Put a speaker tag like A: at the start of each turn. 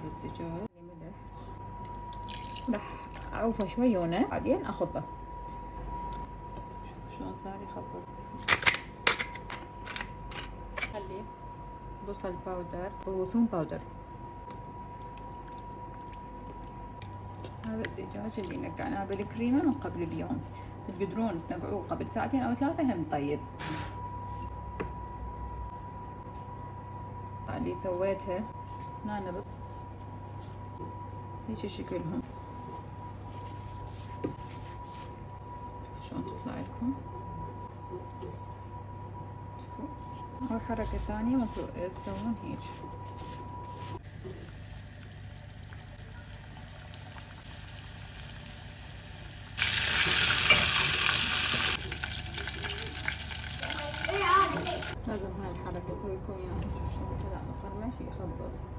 A: الدجاج ملح، راح اعوفه شويونه بعدين اخبه. شوف شلون صار يخبط. خلي بصل باودر وثوم باودر. هذا الدجاج اللي نقعناه بالكريمه من قبل بيوم، تقدرون تنقعوه قبل ساعتين او 3 هم طيب. اللي سويته نعنبت هيك شكلهم، شلون تطلع لكم. شوفوا. او حركة ثانية ممكن تسوون هيك. لازم هاي الحركة اسوي لكم اياها. شلون طلع مقرمش يخبط.